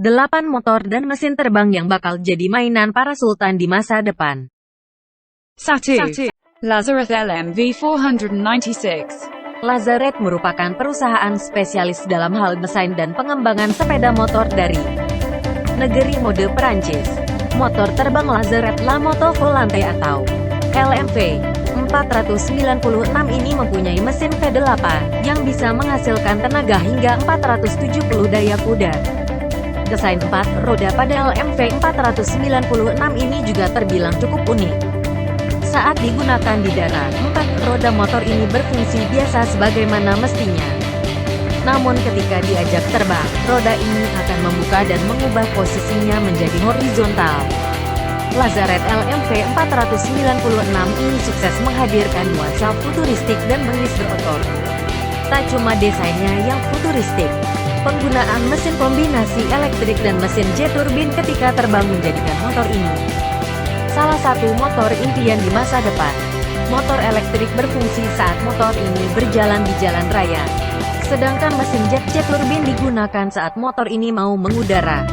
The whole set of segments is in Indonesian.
8 motor dan mesin terbang yang bakal jadi mainan para sultan di masa depan. 1. Lazareth LMV 496. Lazareth merupakan perusahaan spesialis dalam hal desain dan pengembangan sepeda motor dari negeri mode Perancis. Motor terbang Lazareth La Moto Volante atau LMV 496 ini mempunyai mesin V8 yang bisa menghasilkan tenaga hingga 470 daya kuda. Desain 4 roda pada LMV 496 ini juga terbilang cukup unik. Saat digunakan di darat, 4 roda motor ini berfungsi biasa sebagaimana mestinya. Namun ketika diajak terbang, roda ini akan membuka dan mengubah posisinya menjadi horizontal. Lazareth LMV 496 ini sukses menghadirkan nuansa futuristik dan bengis berotot. Tak cuma desainnya yang futuristik, penggunaan mesin kombinasi elektrik dan mesin jet turbin ketika terbang menjadikan motor ini salah satu motor impian di masa depan. Motor elektrik berfungsi saat motor ini berjalan di jalan raya, sedangkan mesin jet turbin digunakan saat motor ini mau mengudara.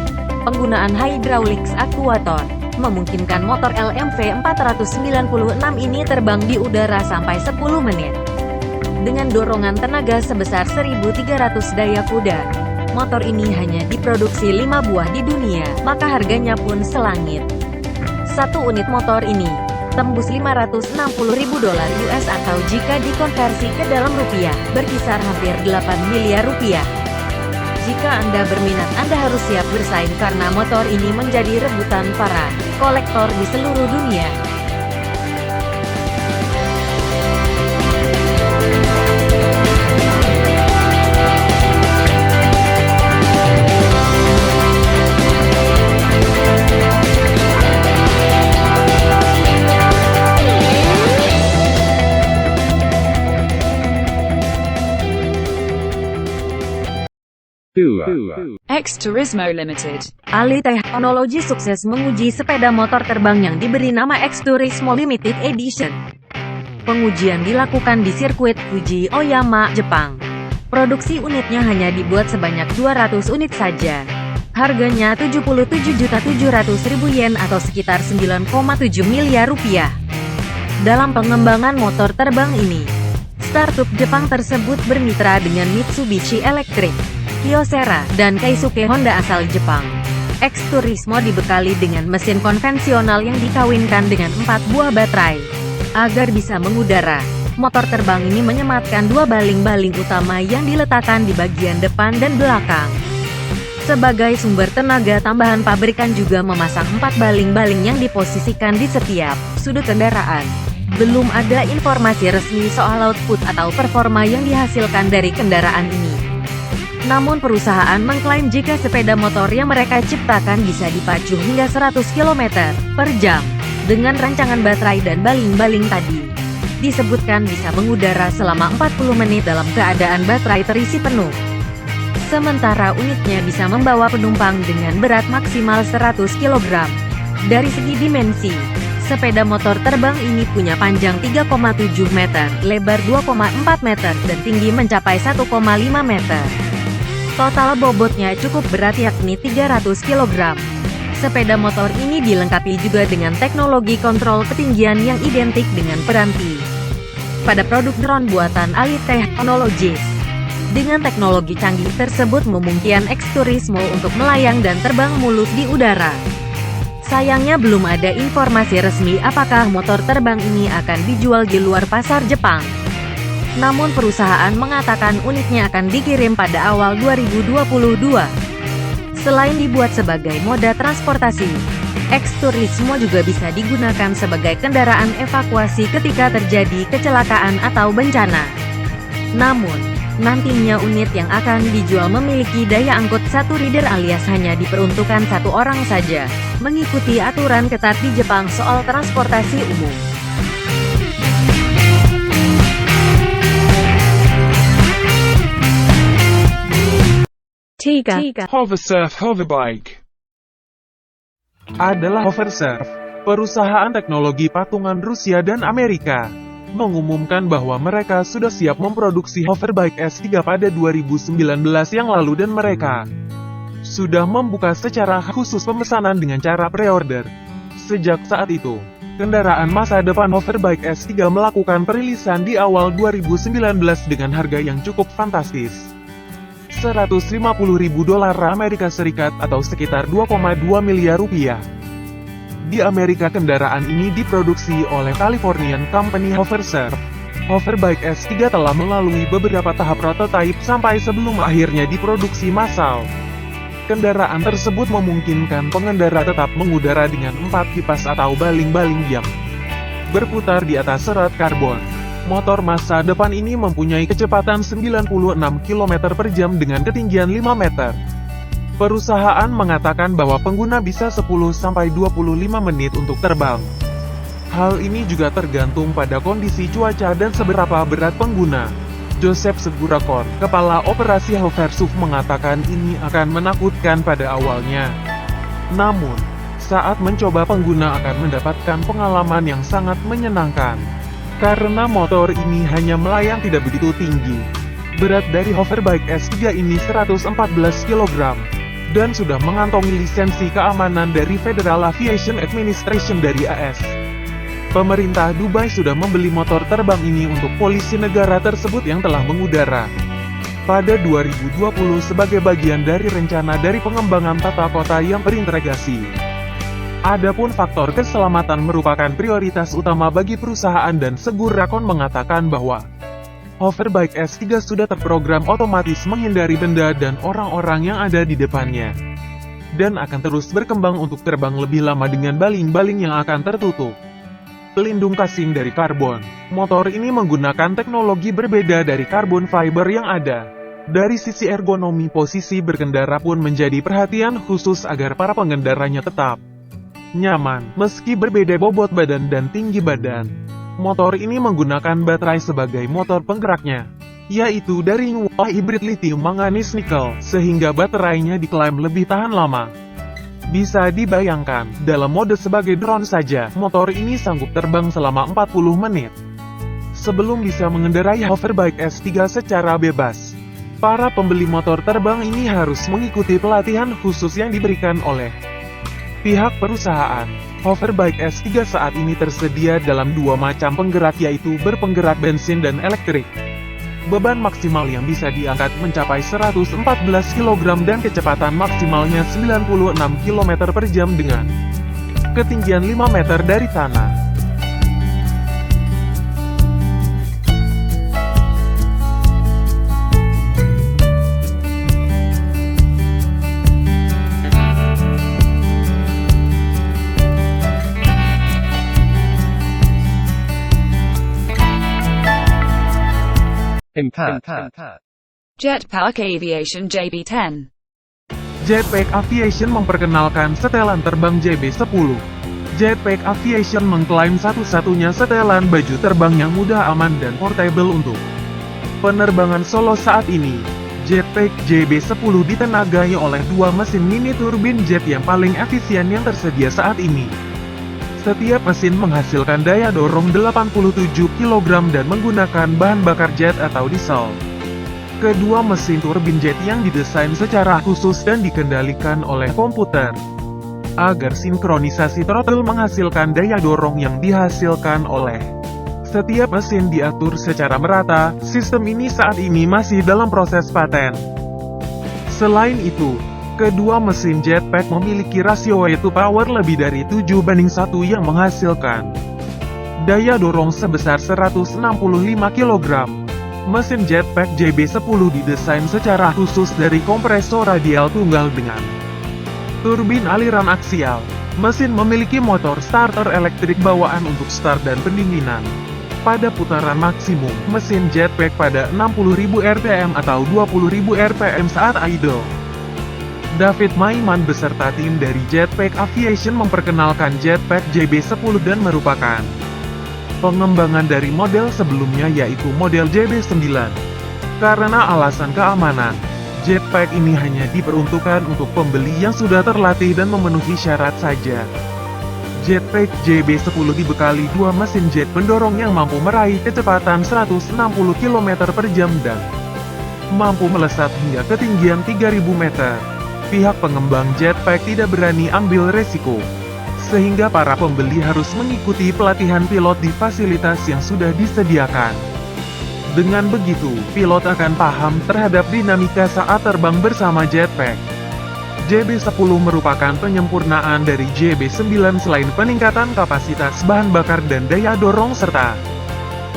Penggunaan hydraulic actuator memungkinkan motor LMV 496 ini terbang di udara sampai 10 menit. Dengan dorongan tenaga sebesar 1.300 daya kuda, motor ini hanya diproduksi 5 buah di dunia, maka harganya pun selangit. Satu unit motor ini tembus $560.000 US atau jika dikonversi ke dalam rupiah, berkisar hampir 8 miliar rupiah. Jika Anda berminat, Anda harus siap bersaing karena motor ini menjadi rebutan para kolektor di seluruh dunia. X Turismo Limited. Ali Teknologi sukses menguji sepeda motor terbang yang diberi nama X Turismo Limited Edition. Pengujian dilakukan di sirkuit Fuji Oyama, Jepang. Produksi unitnya hanya dibuat sebanyak 200 unit saja. Harganya 77.700.000 yen atau sekitar 9,7 miliar rupiah. Dalam pengembangan motor terbang ini, startup Jepang tersebut bermitra dengan Mitsubishi Electric, Kyocera, dan Keisuke Honda asal Jepang. X Turismo dibekali dengan mesin konvensional yang dikawinkan dengan 4 buah baterai. Agar bisa mengudara, motor terbang ini menyematkan 2 baling-baling utama yang diletakkan di bagian depan dan belakang. Sebagai sumber tenaga tambahan, pabrikan juga memasang 4 baling-baling yang diposisikan di setiap sudut kendaraan. Belum ada informasi resmi soal output atau performa yang dihasilkan dari kendaraan ini. Namun perusahaan mengklaim jika sepeda motor yang mereka ciptakan bisa dipacu hingga 100 km per jam. Dengan rancangan baterai dan baling-baling tadi, disebutkan bisa mengudara selama 40 menit dalam keadaan baterai terisi penuh. Sementara unitnya bisa membawa penumpang dengan berat maksimal 100 kg. Dari segi dimensi, sepeda motor terbang ini punya panjang 3,7 meter, lebar 2,4 meter, dan tinggi mencapai 1,5 meter. Total bobotnya cukup berat yakni 300 kg. Sepeda motor ini dilengkapi juga dengan teknologi kontrol ketinggian yang identik dengan peranti pada produk drone buatan Ali Technologies. Dengan teknologi canggih tersebut memungkinkan X Turismo untuk melayang dan terbang mulus di udara. Sayangnya belum ada informasi resmi apakah motor terbang ini akan dijual di luar pasar Jepang. Namun perusahaan mengatakan unitnya akan dikirim pada awal 2022. Selain dibuat sebagai moda transportasi, X Turismo juga bisa digunakan sebagai kendaraan evakuasi ketika terjadi kecelakaan atau bencana. Namun, nantinya unit yang akan dijual memiliki daya angkut 1 rider alias hanya diperuntukkan 1 orang saja, mengikuti aturan ketat di Jepang soal transportasi umum. 3. Hoversurf Hoverbike adalah Hoversurf, perusahaan teknologi patungan Rusia dan Amerika, mengumumkan bahwa mereka sudah siap memproduksi Hoverbike S3 pada 2019 yang lalu dan mereka sudah membuka secara khusus pemesanan dengan cara pre-order. Sejak saat itu, kendaraan masa depan Hoverbike S3 melakukan perilisan di awal 2019 dengan harga yang cukup fantastis. $150.000 Amerika Serikat atau sekitar 2,2 miliar rupiah. Di Amerika kendaraan ini diproduksi oleh Californian company Hoversurf. Hoverbike S3 telah melalui beberapa tahap prototipe sampai sebelum akhirnya diproduksi massal. Kendaraan tersebut memungkinkan pengendara tetap mengudara dengan 4 kipas atau baling-baling yang berputar di atas serat karbon. Motor masa depan ini mempunyai kecepatan 96 km per jam dengan ketinggian 5 meter. Perusahaan mengatakan bahwa pengguna bisa 10-25 menit untuk terbang. Hal ini juga tergantung pada kondisi cuaca dan seberapa berat pengguna. Joseph Segurakon, kepala operasi Hoversurf mengatakan ini akan menakutkan pada awalnya. Namun, saat mencoba pengguna akan mendapatkan pengalaman yang sangat menyenangkan. Karena motor ini hanya melayang tidak begitu tinggi. Berat dari Hoverbike S3 ini 114 kg. Dan sudah mengantongi lisensi keamanan dari Federal Aviation Administration dari AS. Pemerintah Dubai sudah membeli motor terbang ini untuk polisi negara tersebut yang telah mengudara. Pada 2020 sebagai bagian dari rencana dari pengembangan tata kota yang berintegrasi. Adapun faktor keselamatan merupakan prioritas utama bagi perusahaan dan Segurakon mengatakan bahwa Hoverbike S3 sudah terprogram otomatis menghindari benda dan orang-orang yang ada di depannya. Dan akan terus berkembang untuk terbang lebih lama dengan baling-baling yang akan tertutup. Pelindung casing dari karbon. Motor ini menggunakan teknologi berbeda dari carbon fiber yang ada. Dari sisi ergonomi posisi berkendara pun menjadi perhatian khusus agar para pengendaranya tetap nyaman, meski berbeda bobot badan dan tinggi badan. Motor ini menggunakan baterai sebagai motor penggeraknya, yaitu dari hybrid lithium manganis nikel, sehingga baterainya diklaim lebih tahan lama. Bisa dibayangkan, dalam mode sebagai drone saja, motor ini sanggup terbang selama 40 menit. Sebelum bisa mengendarai Hoverbike S3 secara bebas, para pembeli motor terbang ini harus mengikuti pelatihan khusus yang diberikan oleh pihak perusahaan. Hoverbike S3 saat ini tersedia dalam dua macam penggerak yaitu berpenggerak bensin dan elektrik. Beban maksimal yang bisa diangkat mencapai 114 kg dan kecepatan maksimalnya 96 km per jam dengan ketinggian 5 meter dari tanah. Impact. Jetpack Aviation JB10. Jetpack Aviation memperkenalkan setelan terbang JB10. Jetpack Aviation mengklaim satu-satunya setelan baju terbang yang mudah, aman, dan portable untuk penerbangan solo saat ini. Jetpack JB10 ditenagai oleh dua mesin mini turbin jet yang paling efisien yang tersedia saat ini. Setiap mesin menghasilkan daya dorong 87 kg dan menggunakan bahan bakar jet atau diesel. Kedua mesin turbin jet yang didesain secara khusus dan dikendalikan oleh komputer. Agar sinkronisasi throttle menghasilkan daya dorong yang dihasilkan oleh setiap mesin diatur secara merata. Sistem ini saat ini masih dalam proses paten. Selain itu, kedua mesin jetpack memiliki rasio weight to power lebih dari 7:1 yang menghasilkan daya dorong sebesar 165 kg. Mesin jetpack JB10 didesain secara khusus dari kompresor radial tunggal dengan turbin aliran aksial. Mesin memiliki motor starter elektrik bawaan untuk start dan pendinginan. Pada putaran maksimum, mesin jetpack pada 60.000 rpm atau 20.000 rpm saat idle. David Maiman beserta tim dari Jetpack Aviation memperkenalkan Jetpack JB10 dan merupakan pengembangan dari model sebelumnya yaitu model JB9. Karena alasan keamanan, Jetpack ini hanya diperuntukkan untuk pembeli yang sudah terlatih dan memenuhi syarat saja. Jetpack JB10 dibekali dua mesin jet pendorong yang mampu meraih kecepatan 160 km per jam dan mampu melesat hingga ketinggian 3000 meter. pihak pengembang jetpack tidak berani ambil resiko, sehingga para pembeli harus mengikuti pelatihan pilot di fasilitas yang sudah disediakan. Dengan begitu, pilot akan paham terhadap dinamika saat terbang bersama jetpack. JB10 merupakan penyempurnaan dari JB9 selain peningkatan kapasitas bahan bakar dan daya dorong serta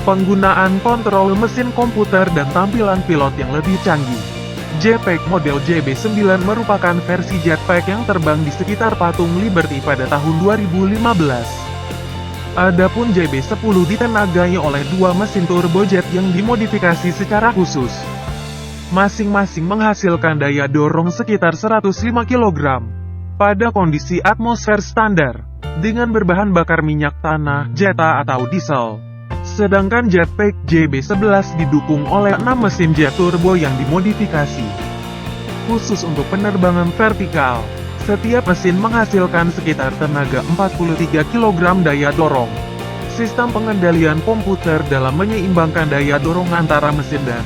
penggunaan kontrol mesin komputer dan tampilan pilot yang lebih canggih. Jetpack model JB9 merupakan versi jetpack yang terbang di sekitar patung Liberty pada tahun 2015. Adapun JB10 ditenagai oleh dua mesin turbojet yang dimodifikasi secara khusus. Masing-masing menghasilkan daya dorong sekitar 105 kg pada kondisi atmosfer standar, dengan berbahan bakar minyak tanah, jeta atau diesel. Sedangkan jetpack JB11 didukung oleh 6 mesin jet turbo yang dimodifikasi khusus untuk penerbangan vertikal. Setiap mesin menghasilkan sekitar tenaga 43 kg daya dorong. Sistem pengendalian komputer dalam menyeimbangkan daya dorong antara mesin dan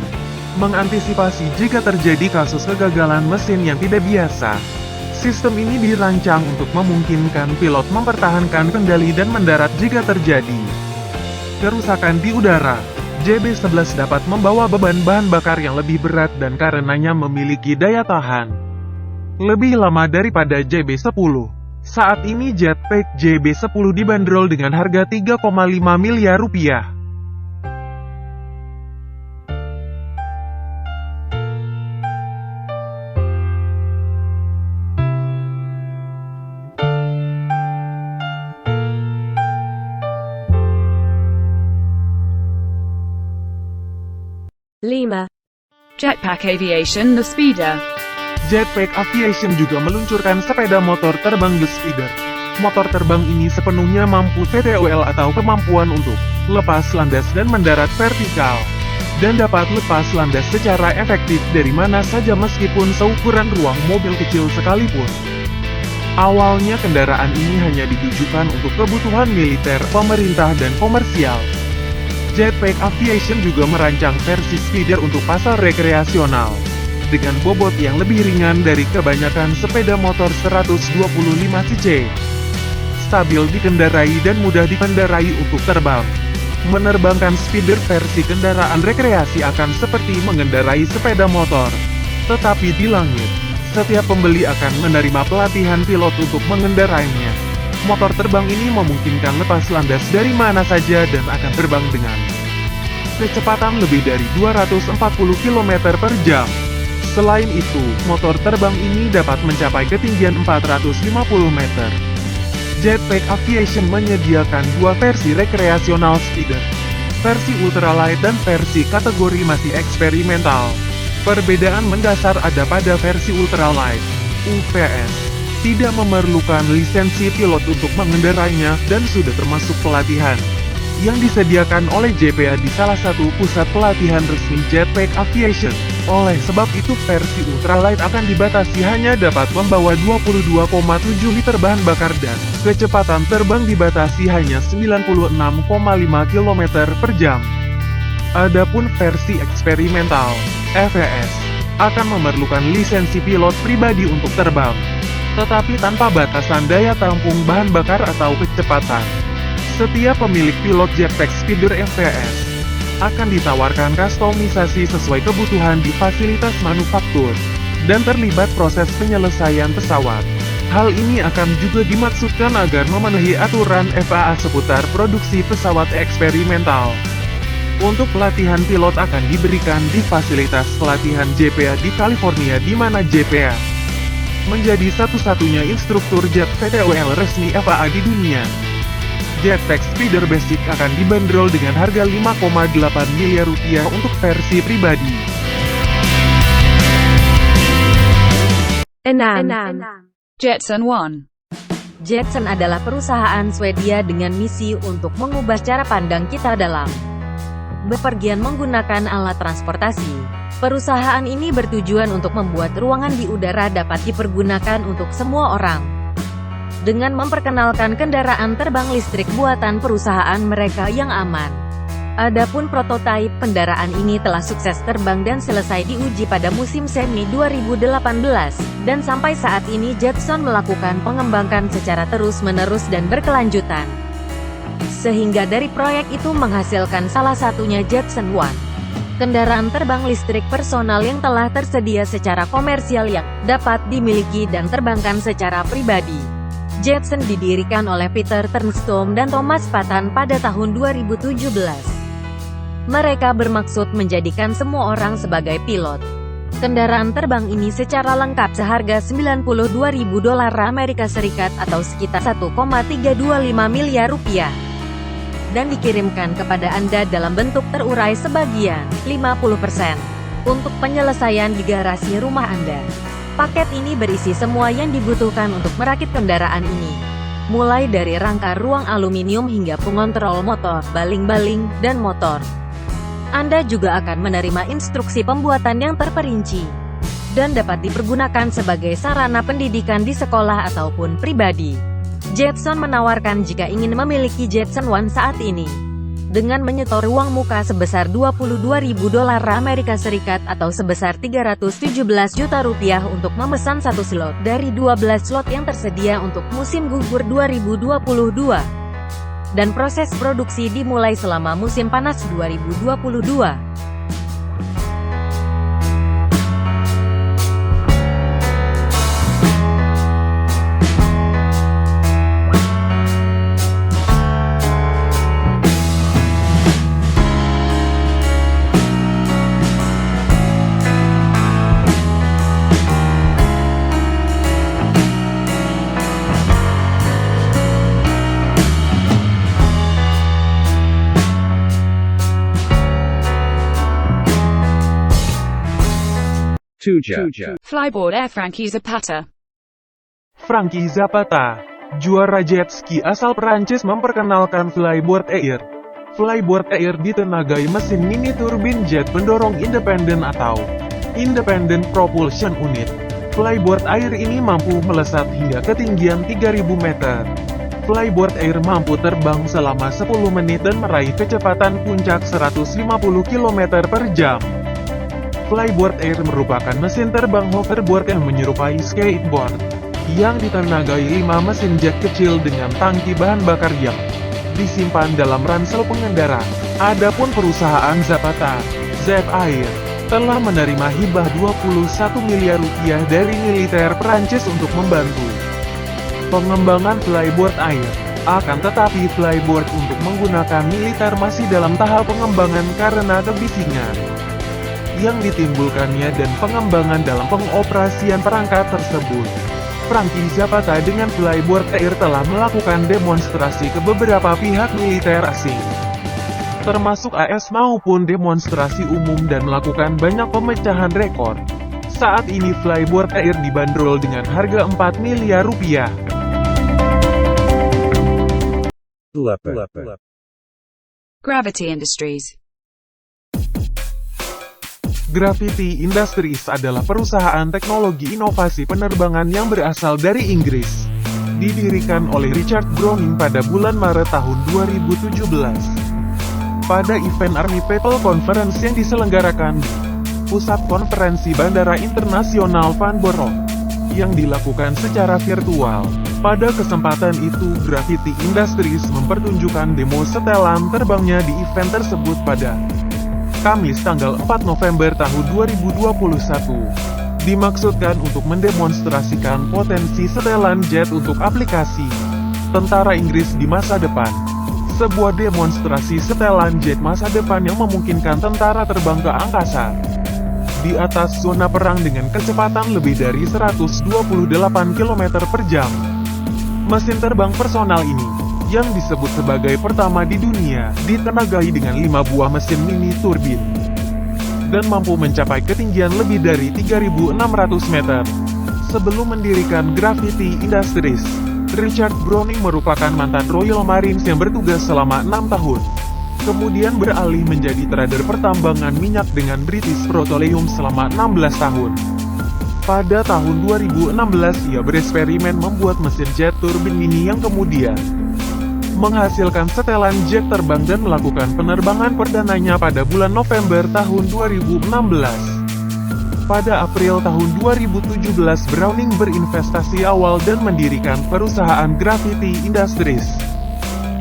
mengantisipasi jika terjadi kasus kegagalan mesin yang tidak biasa. Sistem ini dirancang untuk memungkinkan pilot mempertahankan kendali dan mendarat jika terjadi kerusakan di udara. JB11 dapat membawa beban bahan bakar yang lebih berat dan karenanya memiliki daya tahan lebih lama daripada JB10. Saat ini jetpack JB10 dibanderol dengan harga 3,5 miliar rupiah. Jetpack Aviation The Speeder. Jetpack Aviation juga meluncurkan sepeda motor terbang The Speeder. Motor terbang ini sepenuhnya mampu VTOL atau kemampuan untuk lepas landas dan mendarat vertikal, dan dapat lepas landas secara efektif dari mana saja meskipun seukuran ruang mobil kecil sekalipun. Awalnya kendaraan ini hanya ditujukan untuk kebutuhan militer, pemerintah, dan komersial. Jetpack Aviation juga merancang versi speeder untuk pasar rekreasional, dengan bobot yang lebih ringan dari kebanyakan sepeda motor 125 cc. Stabil dikendarai dan mudah dikendarai untuk terbang. Menerbangkan speeder versi kendaraan rekreasi akan seperti mengendarai sepeda motor, tetapi di langit. Setiap pembeli akan menerima pelatihan pilot untuk mengendarainya. Motor terbang ini memungkinkan lepas landas dari mana saja dan akan terbang dengan kecepatan lebih dari 240 km per jam. Selain itu, motor terbang ini dapat mencapai ketinggian 450 meter. Jetpack Aviation menyediakan dua versi rekreasional speeder, versi ultralight dan versi kategori masih eksperimental. Perbedaan mendasar ada pada versi ultralight, UVS, tidak memerlukan lisensi pilot untuk mengendarainya dan sudah termasuk pelatihan yang disediakan oleh JPA di salah satu pusat pelatihan resmi Jetpack Aviation. Oleh sebab itu versi ultralight akan dibatasi hanya dapat membawa 22,7 liter bahan bakar dan kecepatan terbang dibatasi hanya 96,5 km per jam. Adapun versi eksperimental, EVS, akan memerlukan lisensi pilot pribadi untuk terbang, tetapi tanpa batasan daya tampung bahan bakar atau kecepatan. Setiap pemilik pilot jetpack speeder EVS akan ditawarkan kustomisasi sesuai kebutuhan di fasilitas manufaktur, dan terlibat proses penyelesaian pesawat. Hal ini akan juga dimaksudkan agar memenuhi aturan FAA seputar produksi pesawat eksperimental. Untuk pelatihan pilot akan diberikan di fasilitas pelatihan JPA di California, di mana JPA menjadi satu-satunya instruktur jet VTOL resmi FAA di dunia. Jetpack Speeder Basic akan dibanderol dengan harga 5,8 miliar rupiah untuk versi pribadi. 6. Jetson One. Jetson adalah perusahaan Swedia dengan misi untuk mengubah cara pandang kita dalam bepergian menggunakan alat transportasi. Perusahaan ini bertujuan untuk membuat ruangan di udara dapat dipergunakan untuk semua orang. Dengan memperkenalkan kendaraan terbang listrik buatan perusahaan mereka yang aman, Adapun prototipe kendaraan ini telah sukses terbang dan selesai diuji pada musim semi 2018, dan sampai saat ini Jetson melakukan pengembangan secara terus-menerus dan berkelanjutan. Sehingga dari proyek itu menghasilkan salah satunya Jetson One. Kendaraan terbang listrik personal yang telah tersedia secara komersial yang dapat dimiliki dan terbangkan secara pribadi. Jetson didirikan oleh Peter Turnstone dan Thomas Patton pada tahun 2017. Mereka bermaksud menjadikan semua orang sebagai pilot. Kendaraan terbang ini secara lengkap seharga $92.000 Amerika Serikat atau sekitar 1,325 miliar rupiah. Dan dikirimkan kepada Anda dalam bentuk terurai sebagian, 50%, untuk penyelesaian di garasi rumah Anda. Paket ini berisi semua yang dibutuhkan untuk merakit kendaraan ini. Mulai dari rangka ruang aluminium hingga pengontrol motor, baling-baling, dan motor. Anda juga akan menerima instruksi pembuatan yang terperinci. Dan dapat dipergunakan sebagai sarana pendidikan di sekolah ataupun pribadi. Jetson menawarkan jika ingin memiliki Jetson One saat ini, dengan menyetor uang muka sebesar $22.000 Amerika Serikat atau sebesar 317 juta rupiah untuk memesan satu slot dari 12 slot yang tersedia untuk musim gugur 2022. Dan proses produksi dimulai selama musim panas 2022. Flyboard Air Frankie Zapata. Frankie Zapata, juara jet ski asal Perancis memperkenalkan Flyboard Air. Flyboard Air ditenagai mesin mini turbin jet pendorong independen atau Independent Propulsion Unit. Flyboard Air ini mampu melesat hingga ketinggian 3000 meter. Flyboard Air mampu terbang selama 10 menit dan meraih kecepatan puncak 150 km per jam. Flyboard Air merupakan mesin terbang hoverboard yang menyerupai skateboard, yang ditenagai 5 mesin jet kecil dengan tangki bahan bakar yang disimpan dalam ransel pengendara. Adapun perusahaan Zapata, Zep Air, telah menerima hibah 21 miliar rupiah dari militer Perancis untuk membantu pengembangan Flyboard Air. Akan tetapi Flyboard untuk menggunakan militer masih dalam tahap pengembangan karena kebisingan yang ditimbulkannya dan pengembangan dalam pengoperasian perangkat tersebut. Frankie Zapata dengan Flyboard Air telah melakukan demonstrasi ke beberapa pihak militer asing, termasuk AS maupun demonstrasi umum dan melakukan banyak pemecahan rekor. Saat ini Flyboard Air dibanderol dengan harga 4 miliar rupiah. Gravity Industries. Gravity Industries adalah perusahaan teknologi inovasi penerbangan yang berasal dari Inggris. Didirikan oleh Richard Browning pada bulan Maret tahun 2017. Pada event Army People Conference yang diselenggarakan di Pusat Konferensi Bandara Internasional Vanborough, yang dilakukan secara virtual. Pada kesempatan itu Gravity Industries mempertunjukkan demo setelan terbangnya di event tersebut pada Kamis tanggal 4 November tahun 2021. Dimaksudkan untuk mendemonstrasikan potensi setelan jet untuk aplikasi tentara Inggris di masa depan. Sebuah demonstrasi setelan jet masa depan yang memungkinkan tentara terbang ke angkasa di atas zona perang dengan kecepatan lebih dari 128 km per jam. Mesin terbang personal ini, yang disebut sebagai pertama di dunia, ditenagai dengan 5 buah mesin mini turbin, dan mampu mencapai ketinggian lebih dari 3.600 meter. Sebelum mendirikan Gravity Industries, Richard Browning merupakan mantan Royal Marines yang bertugas selama 6 tahun. Kemudian beralih menjadi trader pertambangan minyak dengan British Petroleum selama 16 tahun. Pada tahun 2016 ia bereksperimen membuat mesin jet turbin mini yang kemudian menghasilkan setelan jet terbang dan melakukan penerbangan perdananya pada bulan November tahun 2016. Pada April tahun 2017 Browning berinvestasi awal dan mendirikan perusahaan Gravity Industries.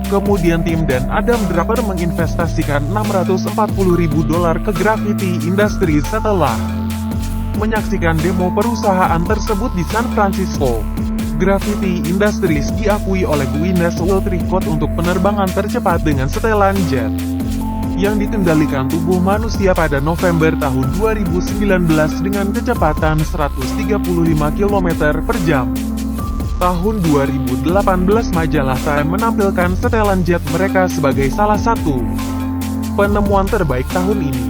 Kemudian tim dan Adam Draper menginvestasikan $640.000 ke Gravity Industries setelah menyaksikan demo perusahaan tersebut di San Francisco. Gravity Industries diakui oleh Guinness World Record untuk penerbangan tercepat dengan setelan jet yang dikendalikan tubuh manusia pada November tahun 2019 dengan kecepatan 135 km per jam. Tahun 2018 majalah Time menampilkan setelan jet mereka sebagai salah satu penemuan terbaik tahun ini.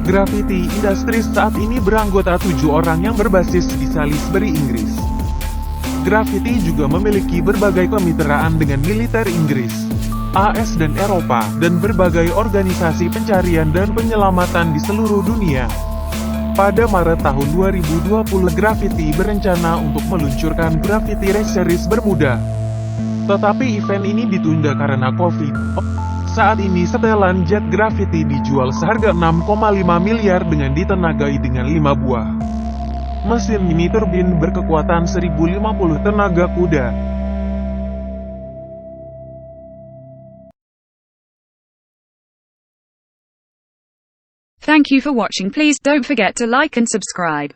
Gravity Industries saat ini beranggota 7 orang yang berbasis di Salisbury, Inggris. Gravity juga memiliki berbagai kemitraan dengan militer Inggris, AS dan Eropa, dan berbagai organisasi pencarian dan penyelamatan di seluruh dunia. Pada Maret tahun 2020 Gravity berencana untuk meluncurkan Gravity Race Series Bermuda. Tetapi event ini ditunda karena COVID. Saat ini setelan jet Gravity dijual seharga 6,5 miliar dengan ditenagai dengan 5 buah mesin mini turbin berkekuatan 1050 tenaga kuda. Thank you for watching. Please don't forget to like and subscribe.